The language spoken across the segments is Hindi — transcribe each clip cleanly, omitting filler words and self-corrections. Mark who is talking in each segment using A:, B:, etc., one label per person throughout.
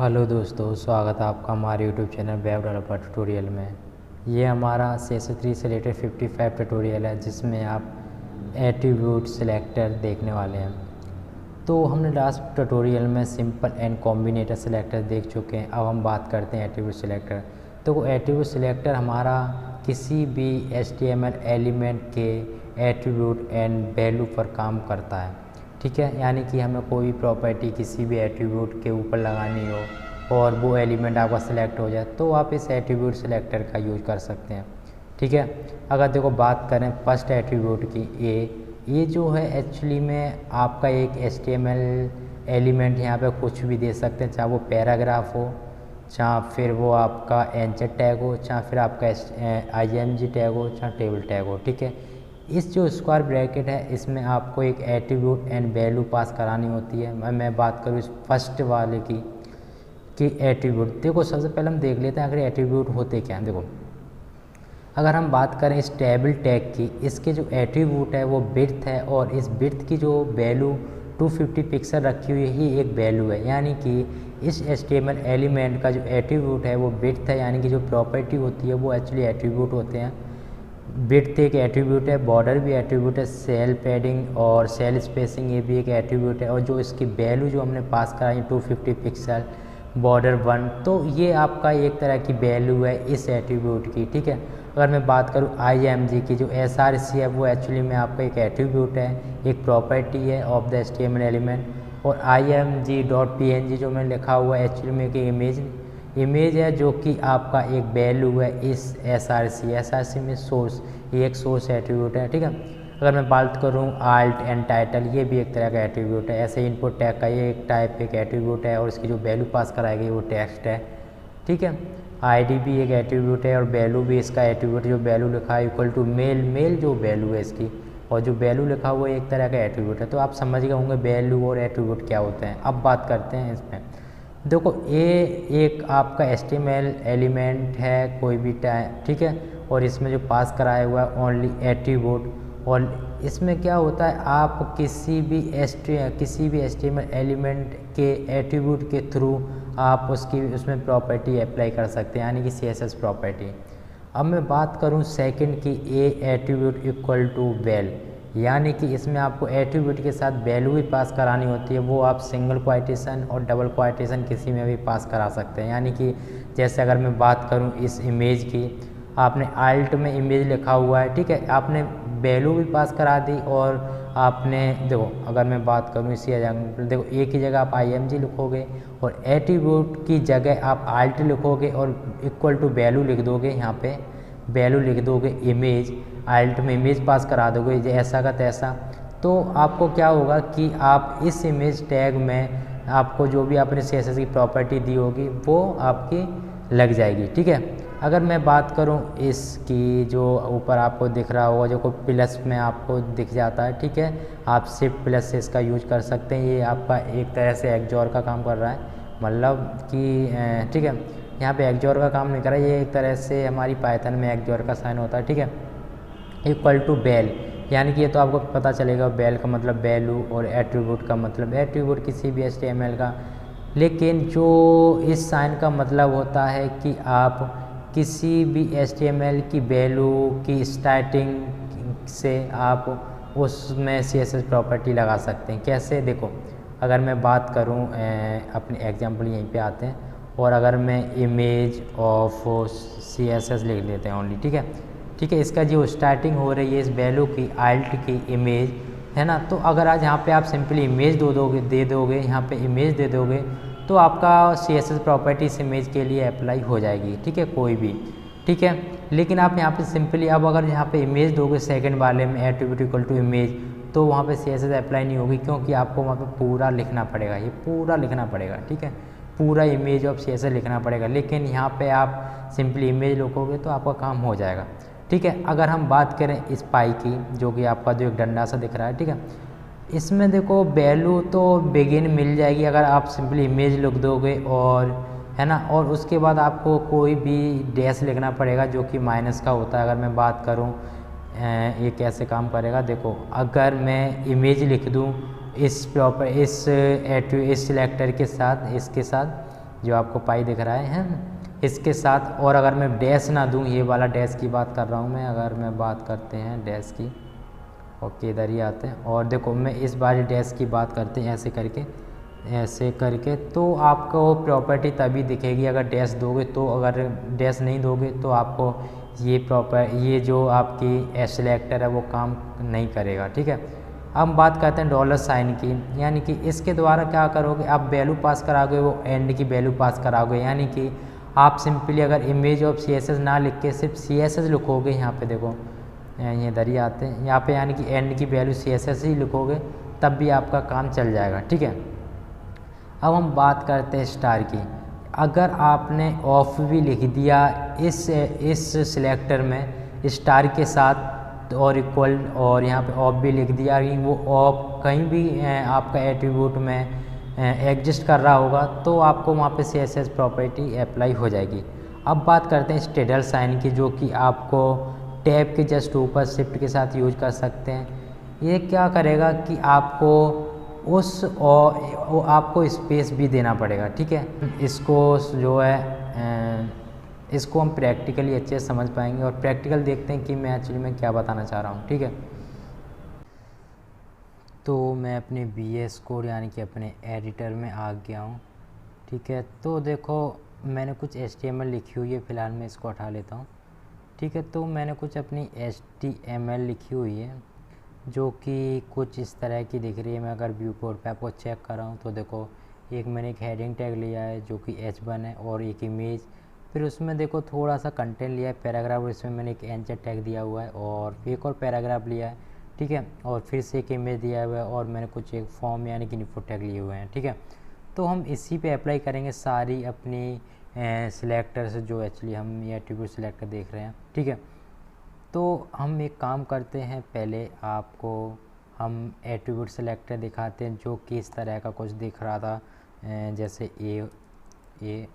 A: हेलो दोस्तों, स्वागत है आपका हमारे YouTube channel web developer tutorial में। ये हमारा CSS3 से रिलेटेड 55 ट्यूटोरियल है जिसमें आप एट्रीब्यूट सिलेक्टर देखने वाले हैं। तो हमने लास्ट ट्यूटोरियल में सिंपल एंड कॉम्बिनेटर सिलेक्टर देख चुके हैं। अब हम बात करते हैं एट्रीब्यूट सिलेक्टर। तो एट्रीब्यूट सिलेक्टर हमारा किसी भी HTML एलिमेंट के एट्रीब्यूट एंड वैल्यू पर काम करता है, ठीक है। यानी कि हमें कोई प्रॉपर्टी किसी भी एट्रीब्यूट के ऊपर लगानी हो और वो एलिमेंट आपका सिलेक्ट हो जाए तो आप इस एट्रीब्यूट सिलेक्टर का यूज़ कर सकते हैं, ठीक है। अगर देखो बात करें फर्स्ट एट्रीब्यूट की, ये जो है एक्चुअली में आपका एक HTML एलिमेंट यहाँ पे कुछ भी दे सकते हैं, चाहे वो पैराग्राफ हो, चाहे फिर वो आपका एंचर टैग हो, चाहे फिर आपका IMG टैग हो, चाहे टेबल टैग हो, ठीक है। इस जो स्क्वायर ब्रैकेट है इसमें आपको एक एट्रीब्यूट एंड वैल्यू पास करानी होती है। मैं बात करूँ इस फर्स्ट वाले की एट्रीब्यूट। देखो सबसे पहले हम देख लेते हैं आखिर एट्रीब्यूट होते क्या हैं। देखो अगर हम बात करें इस टेबल टैग की, इसके जो एट्रीब्यूट है वो विड्थ है और इस विड्थ की जो वैल्यू 250 पिक्सल रखी हुई है ये एक वैल्यू है। यानी कि इस HTML एलिमेंट का जो एट्रीब्यूट है वो विड्थ है, यानी कि जो प्रॉपर्टी होती है वो एक्चुअली एट्रीब्यूट होते हैं। विड्थ एक एट्रीब्यूट है, बॉर्डर भी एट्रीब्यूट है, सेल पैडिंग और सेल स्पेसिंग ये भी एक एट्रीब्यूट है। और जो इसकी वैल्यू जो हमने पास कराई 250 पिक्सल बॉर्डर 1, तो ये आपका एक तरह की वैल्यू है इस एट्रीब्यूट की, ठीक है। अगर मैं बात करूँ IMG की, जो SRC है वो एक्चुअली में आपका एक एट्रीब्यूट है, एक प्रॉपर्टी है ऑफ द HTML एलिमेंट। और img.png जो मैंने लिखा हुआ है एक्चुअली में एक इमेज है जो कि आपका एक वैल्यू है इस SRC में सोर्स, ये एक सोर्स एट्रीब्यूट है, ठीक है। अगर मैं बात करूँ आल्ट एंड टाइटल, ये भी एक तरह का एट्रीब्यूट है। ऐसे इनपुट टैग का ये एक टाइप एक एट्रीब्यूट है और इसकी जो वैल्यू पास कराएगी वो टेक्स्ट है, ठीक है। ID भी एक एट्रीब्यूट है और वैल्यू भी इसका एट्रीब्यूट, जो वैल्यू लिखा है इक्वल टू मेल जो वैल्यू है इसकी, और जो वैल्यू लिखा हुआ है एक तरह का एट्रीब्यूट है। तो आप समझ गए होंगे वैल्यू और एट्रीब्यूट क्या होते हैं। अब बात करते हैं इसमें। देखो ये एक आपका HTML एलिमेंट है कोई भी टाइप, ठीक है। और इसमें जो पास कराया हुआ है ओनली एट्रीब्यूट, और इसमें क्या होता है आप किसी भी HTML एलिमेंट के एट्रीब्यूट के थ्रू आप उसमें प्रॉपर्टी अप्लाई कर सकते हैं, यानी कि CSS प्रॉपर्टी। अब मैं बात करूं सेकंड की, ए एट्रीब्यूट इक्वल टू वैल, यानी कि इसमें आपको एट्रीब्यूट के साथ वैल्यू भी पास करानी होती है। वो आप सिंगल क्वाइटेशन और डबल क्वाइटेशन किसी में भी पास करा सकते हैं। यानी कि जैसे अगर मैं बात करूं इस इमेज की, आपने आल्ट में इमेज लिखा हुआ है, ठीक है, आपने वैल्यू भी पास करा दी और आपने देखो अगर मैं बात करूं इसी एग्जाम्पल, देखो एक ही जगह आप IMG लिखोगे और एट्रीब्यूट की जगह आप आल्ट लिखोगे और इक्वल टू वैल्यू लिख दोगे, यहाँ पे वैल्यू लिख दोगे इमेज, आल्ट में इमेज पास करा दोगे जैसा का तैसा। तो आपको क्या होगा कि आप इस इमेज टैग में आपको जो भी आपने CSS की प्रॉपर्टी दी होगी वो आपकी लग जाएगी, ठीक है। अगर मैं बात करूं इसकी, जो ऊपर आपको दिख रहा होगा जो को प्लस में आपको दिख जाता है, ठीक है, आप शिफ्ट प्लस से इसका यूज कर सकते हैं। ये आपका एक तरह से एक्जोर का काम कर रहा है, मतलब कि ठीक है, यहाँ पे एक्जोर का काम नहीं कर रहा है, ये एक तरह से हमारी पाइथन में एक्जोर का साइन होता है, ठीक है। इक्वल टू बेल, यानी कि ये तो आपको पता चलेगा बेल का मतलब वैल्यू और एट्रीब्यूट का मतलब एट्रीब्यूट किसी भी HTML का। लेकिन जो इस साइन का मतलब होता है कि आप किसी भी HTML की वैल्यू की स्टार्टिंग से आप उसमें CSS प्रॉपर्टी लगा सकते हैं। कैसे, देखो अगर मैं बात करूं अपने एग्जांपल यहीं पे आते हैं, और अगर मैं इमेज ऑफ CSS लिख लेते हैं ओनली, ठीक है, ठीक है। इसका जो स्टार्टिंग हो रही है इस वैल्यू की आल्ट की इमेज है ना, तो अगर आज यहाँ पे आप सिंपली इमेज दे दोगे यहाँ पे इमेज दे दोगे तो आपका CSS प्रॉपर्टी इस इमेज के लिए अप्लाई हो जाएगी, ठीक है, कोई भी, ठीक है। लेकिन आप यहाँ पे सिंपली अब अगर यहाँ पे इमेज दोगे सेकंड वाले में एट्रीब्यूट इक्वल टू इमेज, तो वहाँ पे CSS अप्लाई नहीं होगी, क्योंकि आपको वहाँ पे पूरा लिखना पड़ेगा, ये पूरा लिखना पड़ेगा, ठीक है, पूरा इमेज ऑफ CSS लिखना पड़ेगा। लेकिन यहाँ पे आप सिंपली इमेज लिखोगे तो आपका काम हो जाएगा, ठीक है। अगर हम बात करें इस पाई की, जो कि आपका जो एक डंडा सा दिख रहा है, ठीक है, इसमें देखो वैल्यू तो बिगिन मिल जाएगी अगर आप सिंपली इमेज लिख दोगे, और है ना, और उसके बाद आपको कोई भी डैश लिखना पड़ेगा जो कि माइनस का होता है। अगर मैं बात करूं ये कैसे काम करेगा, देखो अगर मैं इमेज लिख दूं इस सिलेक्टर के साथ, इसके साथ, जो आपको पाई दिख रहा है इसके साथ। और अगर मैं डैश ना दूँ, ये वाला डैश की बात कर रहा हूँ मैं, अगर मैं बात करते हैं डैश की, ओके इधर ही आते हैं और देखो मैं इस बार डैश की बात करते हैं ऐसे करके तो आपको प्रॉपर्टी तभी दिखेगी अगर डैश दोगे, तो अगर डैश नहीं दोगे तो आपको ये जो आपकी सेलेक्टर है वो काम नहीं करेगा, ठीक है। अब बात करते हैं डॉलर साइन की, यानी कि इसके द्वारा क्या करोगे, आप वैल्यू पास कराओगे, वो एंड की वैल्यू पास कराओगे। यानी कि आप सिंपली अगर इमेज ऑफ CSS ना लिख के सिर्फ CSS लिखोगे, यहाँ पे देखो ये इधर ही आते हैं यहाँ पे, यानी कि एंड की वैल्यू CSS ही लिखोगे तब भी आपका काम चल जाएगा, ठीक है। अब हम बात करते हैं स्टार की। अगर आपने ऑफ भी लिख दिया इस सिलेक्टर में स्टार के साथ और इक्वल, और यहाँ पे ऑफ भी लिख दिया कि वो ऑफ कहीं भी आपका एट्रीब्यूट में एग्जिस्ट कर रहा होगा तो आपको वहाँ पे CSS प्रॉपर्टी अप्लाई हो जाएगी। अब बात करते हैं स्टेडल साइन की, जो कि आपको टैब के जस्ट ऊपर शिफ्ट के साथ यूज कर सकते हैं। ये क्या करेगा कि आपको आपको स्पेस भी देना पड़ेगा, ठीक है। इसको जो है इसको हम प्रैक्टिकली अच्छे से समझ पाएंगे और प्रैक्टिकल देखते हैं कि मैं एक्चुअली में क्या बताना चाह रहा हूँ, ठीक है। तो मैं अपने VS कोड यानी कि अपने एडिटर में आ गया हूँ, ठीक है। तो देखो मैंने कुछ HTML लिखी हुई है, फ़िलहाल मैं इसको हटा लेता हूँ, ठीक है। तो मैंने कुछ अपनी HTML लिखी हुई है जो कि कुछ इस तरह की दिख रही है। मैं अगर व्यू कोड पे आपको चेक कर रहा हूँ तो देखो मैंने एक हेडिंग टैग लिया है जो कि H1 है और एक इमेज, फिर उसमें देखो थोड़ा सा कंटेंट लिया है पैराग्राफ, इसमें मैंने एक एंचर टैग दिया हुआ है और एक और पैराग्राफ लिया है, ठीक है। और फिर से एक इमेज दिया हुआ है और मैंने कुछ एक फॉर्म यानी कि इनपुट टैग लिए हुए हैं, ठीक है। तो हम इसी पे अप्लाई करेंगे सारी अपनी सिलेक्टर से, जो एक्चुअली हम ये एट्रीब्यूट सिलेक्टर देख रहे हैं, ठीक है। तो हम एक काम करते हैं, पहले आपको हम एट्रीब्यूट सेलेक्टर दिखाते हैं जो कि इस तरह का कुछ दिख रहा था, जैसे ए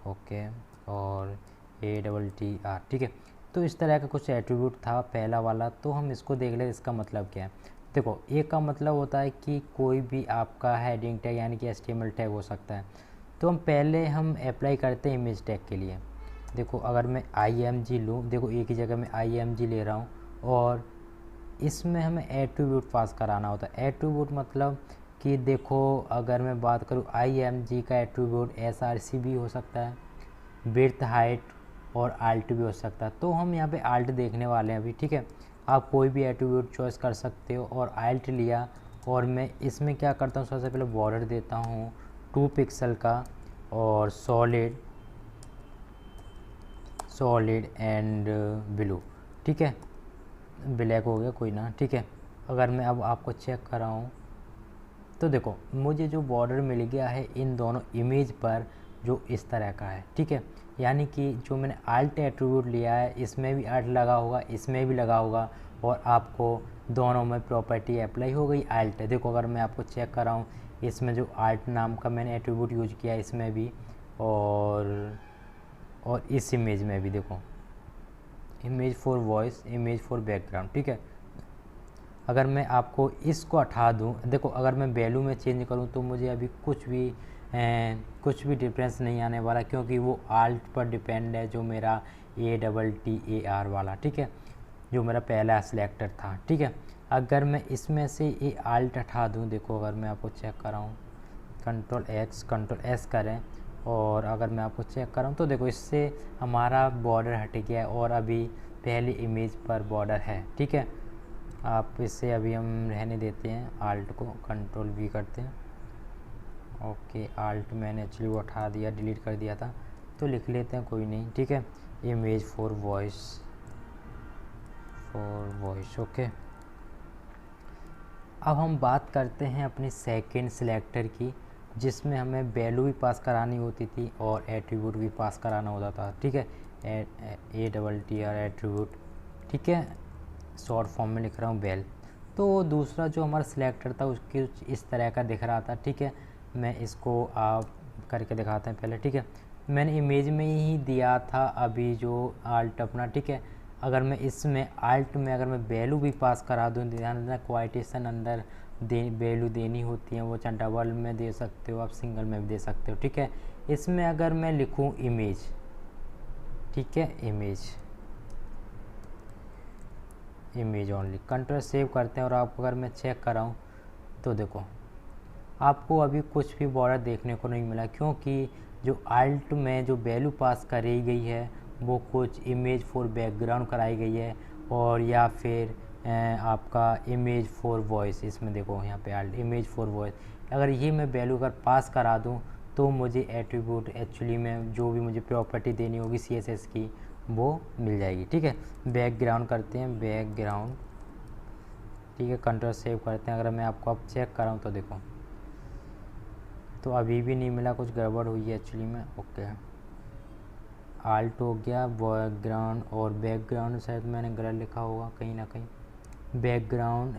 A: ओके और ATTR, ठीक है। तो इस तरह का कुछ एट्रीब्यूट था पहला वाला, तो हम इसको देख लें इसका मतलब क्या है। देखो ए का मतलब होता है कि कोई भी आपका हेडिंग टैग यानी कि HTML टैग हो सकता है। तो हम अप्लाई करते हैं इमेज टैग के लिए। देखो अगर मैं IMG लूँ, देखो एक ही जगह में IMG ले रहा हूँ और इसमें हमें एट्रीब्यूट पास कराना होता है। एट्रीब्यूट मतलब कि देखो अगर मैं बात करूँ IMG का एट्रीब्यूट SRC भी हो सकता है, विड्थ हाइट और आल्ट भी हो सकता है। तो हम यहाँ पे आल्ट देखने वाले हैं अभी, ठीक है। आप कोई भी एट्रीब्यूट चॉइस कर सकते हो और आल्ट लिया और मैं इसमें क्या करता हूँ, सबसे पहले बॉर्डर देता हूँ 2 पिक्सल का और सॉलिड एंड ब्लू, ठीक है। ब्लैक हो गया कोई ना, ठीक है। अगर मैं अब आपको चेक कर रहा हूँ तो देखो मुझे जो बॉर्डर मिल गया है इन दोनों इमेज पर जो इस तरह का है, ठीक है। यानी कि जो मैंने आल्ट एट्रीब्यूट लिया है इसमें भी आल्ट लगा होगा, इसमें भी लगा होगा और आपको दोनों में प्रॉपर्टी अप्लाई हो गई आल्ट। देखो अगर मैं आपको चेक कर रहा हूँ इसमें जो आल्ट नाम का मैंने एट्रीब्यूट यूज किया है इसमें भी और इस इमेज में भी, देखो image for voice, image for background, ठीक है। अगर मैं आपको इसको हटा दूं, देखो अगर मैं वैल्यू में चेंज करूं तो मुझे अभी कुछ भी डिफरेंस नहीं आने वाला, क्योंकि वो आल्ट पर डिपेंड है जो मेरा ATTAR वाला, ठीक है, जो मेरा पहला सिलेक्टर था, ठीक है। अगर मैं इसमें से ये आल्ट हटा दूं, देखो अगर मैं आपको चेक कर रहा हूँ Ctrl S करें और अगर मैं आपको चेक कर रहा हूँ तो देखो इससे हमारा बॉर्डर हट गया है और अभी पहली इमेज पर बॉर्डर है, ठीक है। आप इससे अभी हम रहने देते हैं, आल्ट को Ctrl V करते हैं, ओके। आल्ट मैंने एक्चुअली वो हटा दिया, डिलीट कर दिया था, तो लिख लेते हैं कोई नहीं, ठीक है। Image for voice okay. अब हम बात करते हैं अपनी सेकंड सिलेक्टर की, जिसमें हमें वैल्यू भी पास करानी होती थी और एट्रीब्यूट भी पास कराना होता था, ठीक है। ATTR एट्रीब्यूट, ठीक है, शॉर्ट फॉर्म में लिख रहा हूँ वेल। तो दूसरा जो हमारा सिलेक्टर था उसकी इस तरह का दिख रहा था, ठीक है। मैं इसको आप करके दिखाते हैं पहले, ठीक है। मैंने इमेज में ही दिया था अभी जो आल्ट अपना, ठीक है। अगर मैं इसमें आल्ट में अगर मैं वैल्यू भी पास करा दूँ, ध्यान देना क्वाइटेशन अंदर वैल्यू देनी होती है वो चाहे डबल में दे सकते हो आप, सिंगल में भी दे सकते हो, ठीक है। इसमें अगर मैं लिखूँ इमेज, ठीक है, इमेज ओनली, कंट्रोल सेव करते हैं और आप अगर मैं चेक कराऊँ तो देखो आपको अभी कुछ भी बॉर्डर देखने को नहीं मिला, क्योंकि जो आल्ट में जो वैल्यू पास करी गई है वो कुछ इमेज फॉर बैकग्राउंड कराई गई है, और या फिर आपका इमेज फॉर वॉइस, इसमें देखो यहाँ पे आल्ट इमेज फॉर वॉइस, अगर ये मैं वैल्यू अगर पास करा दूँ तो मुझे एट्रीब्यूट एक्चुअली में जो भी मुझे प्रॉपर्टी देनी होगी CSS की वो मिल जाएगी, ठीक है। बैकग्राउंड करते हैं, बैकग्राउंड, ठीक है, कंट्रोल सेव करते हैं। अगर मैं आपको अब चेक कराऊँ तो देखो, तो अभी भी नहीं मिला, कुछ गड़बड़ हुई है एक्चुअली में। ओके, आल्ट हो गया, बैकग्राउंड, और बैकग्राउंड शायद मैंने गलत लिखा होगा कहीं ना कहीं, बैकग्राउंड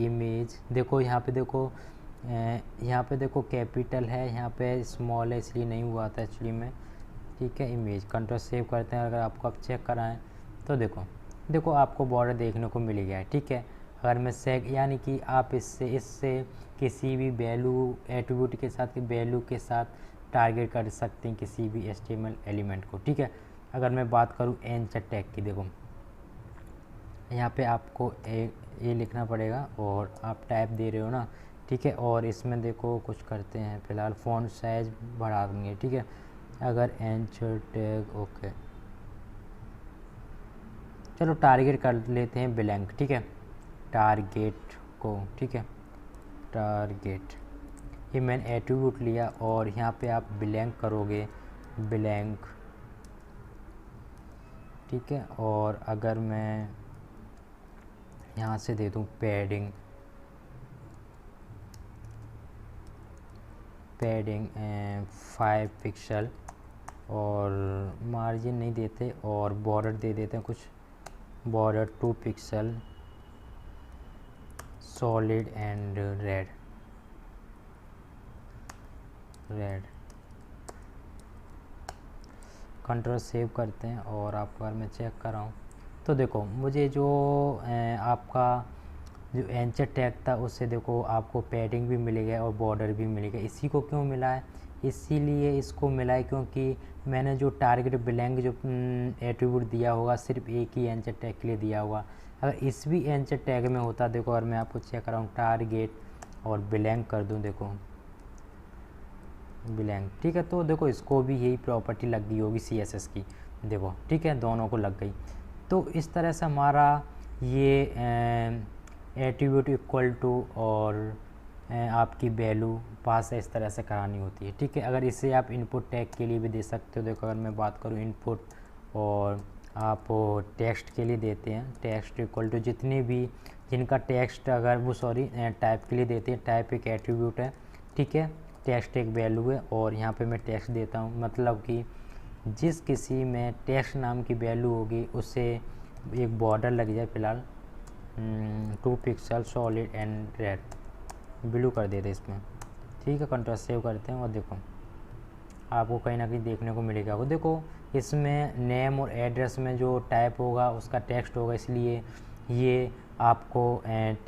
A: इमेज, देखो यहाँ पे देखो, यहाँ पे देखो कैपिटल है, यहाँ पे स्मॉल है, इसलिए नहीं हुआ था एक्चुअली में, ठीक है। इमेज, कंट्रोल सेव करते हैं। अगर आपको अब चेक कराएं तो देखो आपको बॉर्डर देखने को मिल गया है, ठीक है। अगर मैं सेक, यानी कि आप इससे किसी भी वैल्यू एट्रीब्यूट के साथ, वैल्यू के साथ टारगेट कर सकते हैं किसी भी HTML एलिमेंट को, ठीक है। अगर मैं बात करूँ एंचर टैग की, देखो यहाँ पे आपको ये लिखना पड़ेगा और आप टाइप दे रहे हो ना, ठीक है। और इसमें देखो कुछ करते हैं, फ़िलहाल फ़ॉन्ट साइज बढ़ा देंगे, ठीक है। अगर एंचर टैग, ओके, चलो टारगेट कर लेते हैं ब्लैंक, ठीक है, टारगेट को, ठीक है, टारगेट, ये मैंने एट्रीब्यूट लिया और यहाँ पे आप ब्लैंक करोगे, ब्लैंक, ठीक है। और अगर मैं यहाँ से दे दूँ पैडिंग 5 पिक्सल, और मार्जिन नहीं देते, और बॉर्डर दे देते हैं कुछ, border 2 pixel, solid and red, control save करते हैं। और आपको अगर मैं चेक कर रहा हूँ तो देखो मुझे जो आपका जो एंचर टैग था उससे देखो आपको पैडिंग भी मिलेगा और बॉर्डर भी मिलेगा। इसी को क्यों मिला है, इसीलिए इसको मिला है क्योंकि मैंने जो टारगेट ब्लैंक जो एट्रीब्यूट दिया होगा सिर्फ एक ही एंचर टैग के लिए दिया होगा। अगर इस भी एंचर टैग में होता, देखो अगर मैं आपको चेक कराऊँ टारगेट और ब्लैंक कर दूँ, देखो ब्लैंक, ठीक है, तो देखो इसको भी यही प्रॉपर्टी लग गई होगी CSS की, देखो, ठीक है, दोनों को लग गई। तो इस तरह से हमारा ये एट्रीब्यूट इक्वल टू और आपकी वैल्यू पास इस तरह से करानी होती है, ठीक है। अगर इसे आप इनपुट टैग के लिए भी दे सकते हो, देखो अगर मैं बात करूँ इनपुट, और आप टेक्स्ट के लिए देते हैं, टेक्स्ट इक्वल टू जितने भी जिनका टेक्स्ट, अगर वो सॉरी टाइप के लिए देते हैं, टाइप एक एट्रीब्यूट है, ठीक है, टेक्स्ट एक वैल्यू है, और यहाँ पे मैं टेक्स्ट देता हूँ, मतलब कि जिस किसी में टेक्स्ट नाम की वैल्यू होगी उससे एक बॉर्डर लग जाए, फिलहाल 2 pixel, solid and red, blue कर देते इसमें, ठीक है। कंट्रोल सेव करते हैं और देखो आपको कहीं ना कहीं देखने को मिलेगा। वो देखो इसमें नेम और एड्रेस में जो टाइप होगा उसका टेक्स्ट होगा, इसलिए ये आपको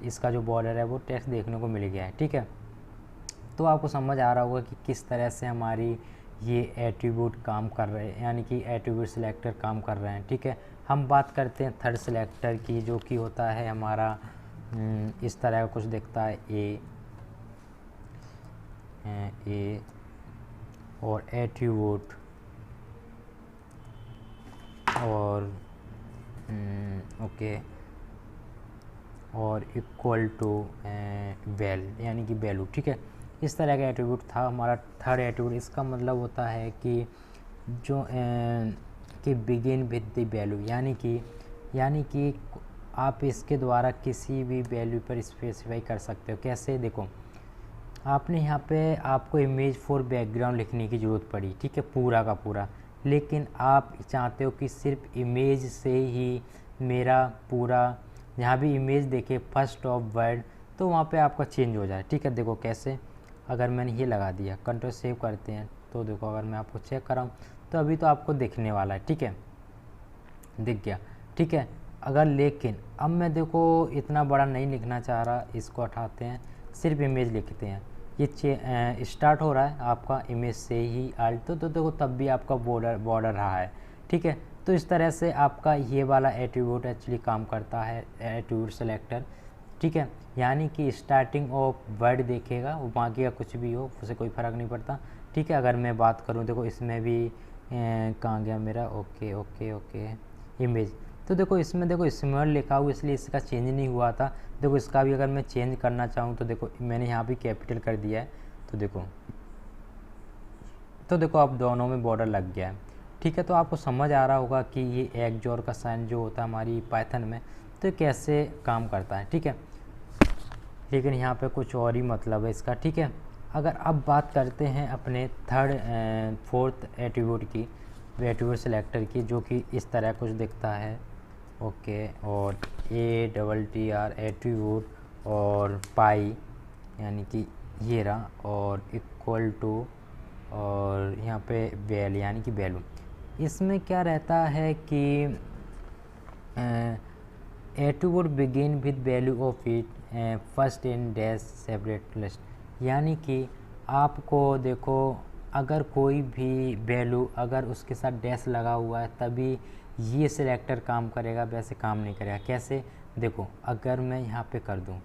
A: इसका जो बॉर्डर है वो टेक्स्ट देखने को मिल गया है, ठीक है। तो आपको समझ आ रहा होगा कि किस तरह से हमारी ये एट्रीब्यूट काम कर रहे हैं, यानी कि एट्रीब्यूट सिलेक्टर काम कर रहे हैं, ठीक है। हम बात करते हैं थर्ड सिलेक्टर की, जो कि होता है हमारा इस तरह का कुछ दिखता है, ए और एट्रीब्यूट और ओके और इक्वल टू वैल, यानी कि वैल्यू, ठीक है। इस तरह का एट्रीब्यूट था हमारा थर्ड एट्रीब्यूट। इसका मतलब होता है कि जो कि बिगिन विद द वैल्यू, यानी कि आप इसके द्वारा किसी भी वैल्यू पर स्पेसिफाई कर सकते हो। कैसे, देखो आपने यहाँ पे आपको इमेज फॉर बैकग्राउंड लिखने की ज़रूरत पड़ी, ठीक है, पूरा का पूरा, लेकिन आप चाहते हो कि सिर्फ इमेज से ही मेरा पूरा, जहाँ भी इमेज देखे फर्स्ट ऑफ वर्ड, तो वहाँ पे आपका चेंज हो जाए, ठीक है। देखो कैसे, अगर मैंने ये लगा दिया, कंट्रोल सेव करते हैं, तो देखो अगर मैं आपको चेक कराऊँ तो अभी तो आपको दिखने वाला है, ठीक है, दिख गया, ठीक है। अगर लेकिन अब मैं देखो इतना बड़ा नहीं लिखना चाह रहा, इसको हटाते हैं, सिर्फ इमेज लिखते हैं, ये स्टार्ट हो रहा है आपका इमेज से ही आल्ट, तो देखो तब भी आपका बॉर्डर रहा है, ठीक है। तो इस तरह से आपका ये वाला एट्रीब्यूट एक्चुअली काम करता है, एट्रीब्यूट सेलेक्टर, ठीक है। यानी कि स्टार्टिंग ऑफ वर्ड देखेगा, वो बाकी का कुछ भी हो उसे कोई फ़र्क नहीं पड़ता, ठीक है। अगर मैं बात करूँ, देखो इसमें भी कहाँ गया मेरा, ओके ओके ओके इमेज, तो देखो इसमें देखो स्मॉल लिखा हुआ इसलिए इसका चेंज नहीं हुआ था। देखो इसका भी अगर मैं चेंज करना चाहूँ तो देखो मैंने यहाँ भी कैपिटल कर दिया है, तो देखो अब दोनों में बॉर्डर लग गया है, ठीक है। तो आपको समझ आ रहा होगा कि ये एक्सओर का साइन जो होता है हमारी पाइथन में, तो कैसे काम करता है, ठीक है। लेकिन यहाँ पे कुछ और ही मतलब है इसका, ठीक है। अगर अब बात करते हैं अपने फोर्थ एट्रीब्यूट की, एट्रीब्यूट सेलेक्टर की, जो कि इस तरह कुछ दिखता है, ओके। और ATTR एट्रीब्यूट और पाई यानी कि ये रहा, और इक्वल टू, और यहाँ पे वैल यानी कि वैल्यू। इसमें क्या रहता है कि attribute begin with value of it first in dash separate list, यानी कि आपको देखो अगर कोई भी वैल्यू अगर उसके साथ डैश लगा हुआ है तभी ये सिलेक्टर काम करेगा, वैसे काम नहीं करेगा। कैसे, देखो अगर मैं यहाँ पे कर दूँ,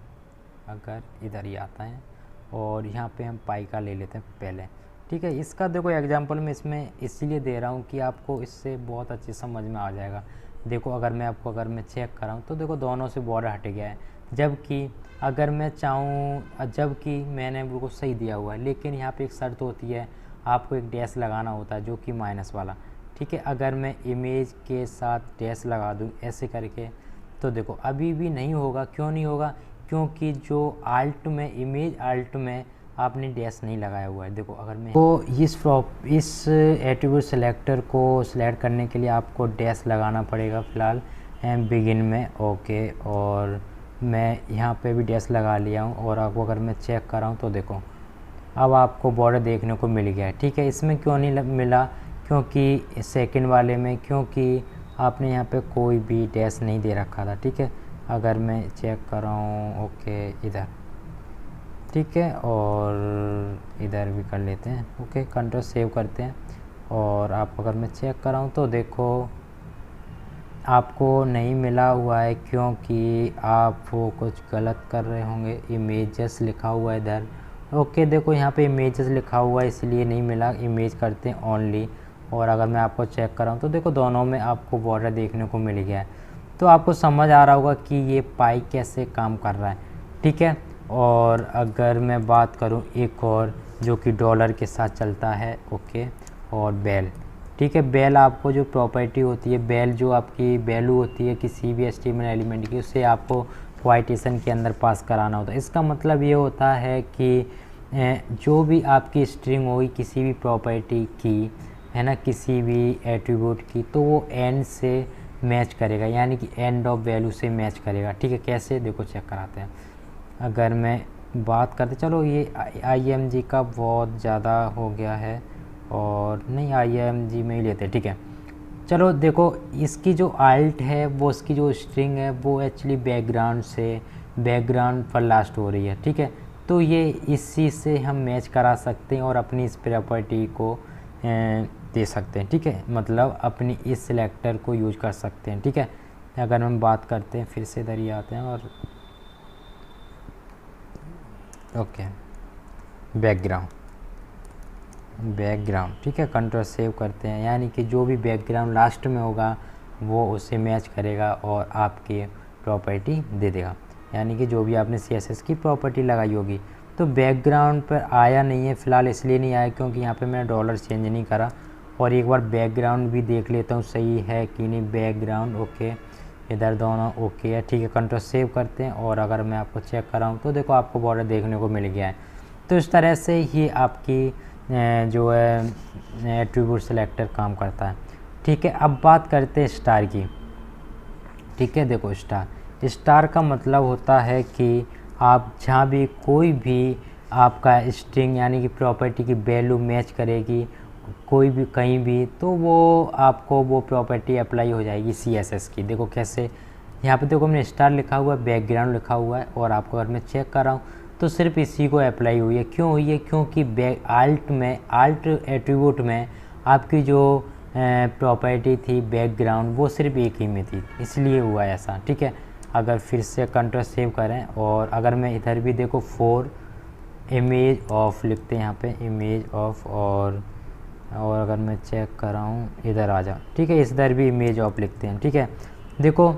A: अगर इधर ही आता है और यहाँ पे हम पाई का ले लेते हैं पहले, ठीक है। इसका देखो एग्जांपल मैं इसमें इसीलिए दे रहा हूँ कि आपको इससे बहुत अच्छी समझ में आ जाएगा। देखो अगर मैं चेक कराऊँ तो देखो दोनों से बॉर्डर हट गया है, जबकि अगर मैं चाहूँ, जबकि मैंने बिल्कुल सही दिया हुआ है, लेकिन यहाँ पे एक शर्त होती है, आपको एक डैश लगाना होता है जो कि माइनस वाला, ठीक है। अगर मैं इमेज के साथ डैश लगा दूँ ऐसे करके, तो देखो अभी भी नहीं होगा। क्यों नहीं होगा, क्योंकि जो आल्ट में इमेज आल्ट में आपने डैश नहीं लगाया हुआ है। देखो अगर मैं तो इस एट्रीब्यूट सेलेक्टर को सिलेक्ट करने के लिए आपको डैश लगाना पड़ेगा फ़िलहाल बिगिन में, ओके। और मैं यहाँ पे भी डैश लगा लिया हूँ, और आपको अगर मैं चेक कराऊँ तो देखो अब आपको बॉर्डर देखने को मिल गया है, ठीक है। इसमें क्यों नहीं मिला, क्योंकि सेकंड वाले में, क्योंकि आपने यहाँ पे कोई भी डैश नहीं दे रखा था, ठीक है। अगर मैं चेक कराऊँ, ओके इधर, ठीक है, और इधर भी कर लेते हैं, ओके। कंट्रोल सेव करते हैं, और आप अगर मैं चेक कराऊँ तो देखो आपको नहीं मिला हुआ है, क्योंकि आप वो कुछ गलत कर रहे होंगे। इमेजेस लिखा हुआ है इधर, ओके। देखो यहाँ पे इमेजेस लिखा हुआ है इसलिए नहीं मिला, इमेज करते हैं ओनली। और अगर मैं आपको चेक कराऊँ तो देखो दोनों में आपको बॉर्डर देखने को मिल गया है। तो आपको समझ आ रहा होगा कि ये पाई कैसे काम कर रहा है, ठीक है। और अगर मैं बात करूँ एक और जो कि डॉलर के साथ चलता है, ओके, और बेल, ठीक है। बेल आपको जो प्रॉपर्टी होती है, बेल जो आपकी वैल्यू होती है किसी भी HTML एलिमेंट की, उससे आपको क्वाइटेशन के अंदर पास कराना होता है। इसका मतलब ये होता है कि जो भी आपकी स्ट्रिंग होगी किसी भी प्रॉपर्टी की, है ना, किसी भी एट्रीब्यूट की, तो वो एंड से मैच करेगा, यानी कि एंड ऑफ वैल्यू से मैच करेगा, ठीक है। कैसे, देखो चेक कराते हैं। अगर मैं बात करते, चलो ये IMG का बहुत ज़्यादा हो गया है, और नहीं IMG में ही लेते हैं, ठीक है। चलो देखो इसकी जो आल्ट है वो, उसकी जो स्ट्रिंग है वो एक्चुअली बैकग्राउंड पर लास्ट हो रही है, ठीक है। तो ये इसी से हम मैच करा सकते हैं और अपनी इस प्रॉपर्टी को दे सकते हैं, ठीक है। मतलब अपनी इस सिलेक्टर को यूज कर सकते हैं, ठीक है। अगर हम बात करते हैं, फिर से इधर ही आते हैं, और ओके बैकग्राउंड, ठीक है। कंट्रोल सेव करते हैं, यानी कि जो भी बैकग्राउंड लास्ट में होगा वो उससे मैच करेगा और आपकी प्रॉपर्टी दे देगा, यानी कि जो भी आपने CSS की प्रॉपर्टी लगाई होगी। तो बैकग्राउंड पर आया नहीं है फ़िलहाल, इसलिए नहीं आया क्योंकि यहाँ पे मैंने डॉलर चेंज नहीं करा। और एक बार बैकग्राउंड भी देख लेता हूँ सही है कि नहीं। बैकग्राउंड ओके, इधर दोनों ओके है, ठीक है। कंट्रोल सेव करते हैं, और अगर मैं आपको चेक कराऊँ तो देखो आपको बॉर्डर देखने को मिल गया है। तो इस तरह से ही आपकी जो है एट्रीब्यूट सेलेक्टर काम करता है, ठीक है। अब बात करते हैं स्टार की, ठीक है। देखो स्टार का मतलब होता है कि आप जहाँ भी कोई भी आपका स्ट्रिंग यानी कि प्रॉपर्टी की वैल्यू मैच करेगी कोई भी कहीं भी, तो वो आपको वो प्रॉपर्टी अप्लाई हो जाएगी CSS की। देखो कैसे, यहाँ पे देखो मैंने स्टार लिखा हुआ है, बैकग्राउंड लिखा हुआ है, और आपको अगर मैं चेक कर रहा हूँ तो सिर्फ इसी को अप्लाई हुई है। क्यों हुई है? क्योंकि आल्ट एट्रीब्यूट में आपकी जो प्रॉपर्टी थी बैकग्राउंड वो सिर्फ एक ही में थी, इसलिए हुआ ऐसा। ठीक है, अगर फिर से कंट्रोल सेव करें और अगर मैं इधर भी देखो फॉर इमेज ऑफ लिखते हैं यहाँ पे इमेज ऑफ, और अगर मैं चेक कर रहा हूँ इधर आ जाओ। ठीक है, इधर भी इमेज ऑफ लिखते हैं। ठीक है, देखो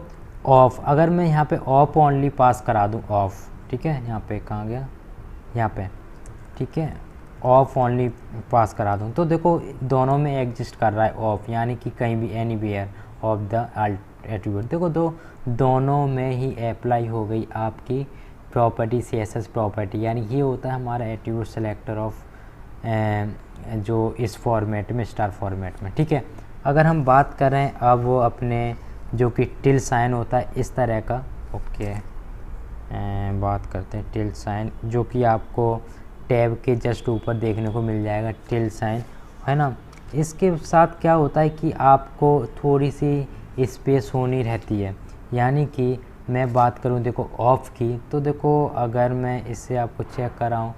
A: ऑफ, अगर मैं यहाँ पे ऑफ ओनली पास करा दूँ ऑफ, ठीक है, यहाँ पे कहाँ गया, यहाँ पे, ठीक है, ऑफ ओनली पास करा दूँ तो देखो दोनों में एग्जिस्ट कर रहा है ऑफ, यानी कि कहीं भी anywhere of the alt attribute. देखो दोनों में ही अप्लाई हो गई आपकी प्रॉपर्टी CSS प्रॉपर्टी, यानी ये होता है हमारा एट्रीब्यूट सेलेक्टर ऑफ जो इस फॉर्मेट में स्टार फॉर्मेट में। ठीक है, अगर हम बात करें अब वो अपने जो कि टिल साइन होता है इस तरह का, ओके, बात करते हैं टिल साइन, जो कि आपको टैब के जस्ट ऊपर देखने को मिल जाएगा टिल साइन, है ना। इसके साथ क्या होता है कि आपको थोड़ी सी स्पेस होनी रहती है, यानी कि मैं बात करूं देखो ऑफ की, तो देखो अगर मैं इससे आपको चेक कराऊं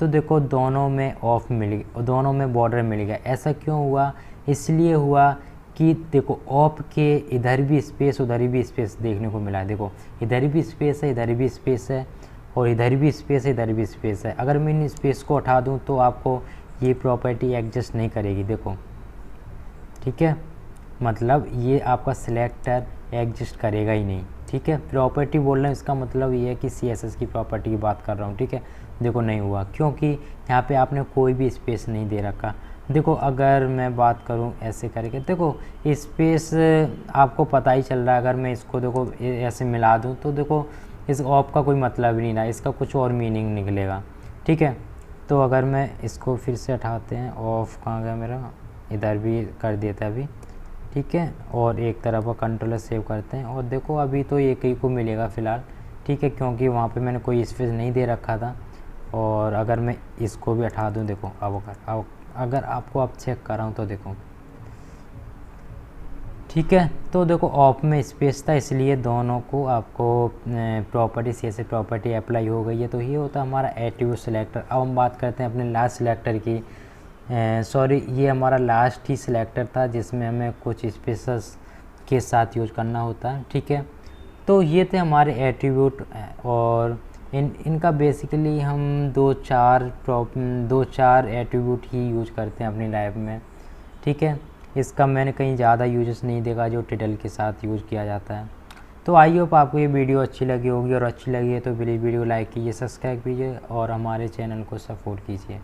A: तो देखो दोनों में ऑफ मिल गया, दोनों में बॉर्डर मिल गया। ऐसा क्यों हुआ? इसलिए हुआ कि देखो ऑफ के इधर भी स्पेस उधर भी स्पेस देखने को मिला है। देखो इधर भी स्पेस है, इधर भी स्पेस है, और इधर भी स्पेस है, इधर भी स्पेस है। अगर मैं इन स्पेस को हटा दूं तो आपको ये प्रॉपर्टी एग्जिस्ट नहीं करेगी, देखो। ठीक है, मतलब ये आपका सिलेक्टर एग्जिस्ट करेगा ही नहीं। ठीक है, प्रॉपर्टी बोल रहे हैं, इसका मतलब ये है कि CSS की प्रॉपर्टी की बात कर रहा हूँ। ठीक है, देखो नहीं हुआ क्योंकि यहाँ पे आपने कोई भी स्पेस नहीं दे रखा। देखो अगर मैं बात करूँ ऐसे करके, देखो स्पेस आपको पता ही चल रहा है। अगर मैं इसको देखो ऐसे मिला दूँ तो देखो इस ऑफ का कोई मतलब ही नहीं रहा, इसका कुछ और मीनिंग निकलेगा। ठीक है, तो अगर मैं इसको फिर से हटाते हैं, ऑफ कहाँ गया मेरा, इधर भी कर देता है अभी। ठीक है, और एक तरफ का कंट्रोलर सेव करते हैं, और देखो अभी तो एक ही को मिलेगा फ़िलहाल। ठीक है, क्योंकि वहाँ पे मैंने कोई स्पेस नहीं दे रखा था। और अगर मैं इसको भी हटा दूँ, देखो अब अगर आपको आप चेक कर रहा हूँ तो देखो, ठीक है, तो देखो ऑफ में स्पेस था, इसलिए दोनों को आपको प्रॉपर्टी CSS प्रॉपर्टी अप्लाई हो गई है। तो ये होता है हमारा एट्रीब्यूट सिलेक्टर। अब हम बात करते हैं अपने लास्ट सिलेक्टर की। सॉरी, ये हमारा लास्ट ही सिलेक्टर था जिसमें हमें कुछ स्पेसेस के साथ यूज करना होता है। ठीक है, तो ये थे हमारे एट्रीब्यूट, और इनका बेसिकली हम दो चार एट्रीब्यूट ही यूज करते हैं अपनी लाइफ में। ठीक है, इसका मैंने कहीं ज़्यादा यूजेस नहीं देखा जो टाइटल के साथ यूज़ किया जाता है। तो आई होप आपको ये वीडियो अच्छी लगी होगी, और अच्छी लगी है तो प्लीज़ वीडियो लाइक कीजिए, सब्सक्राइब कीजिए और हमारे चैनल को सपोर्ट कीजिए।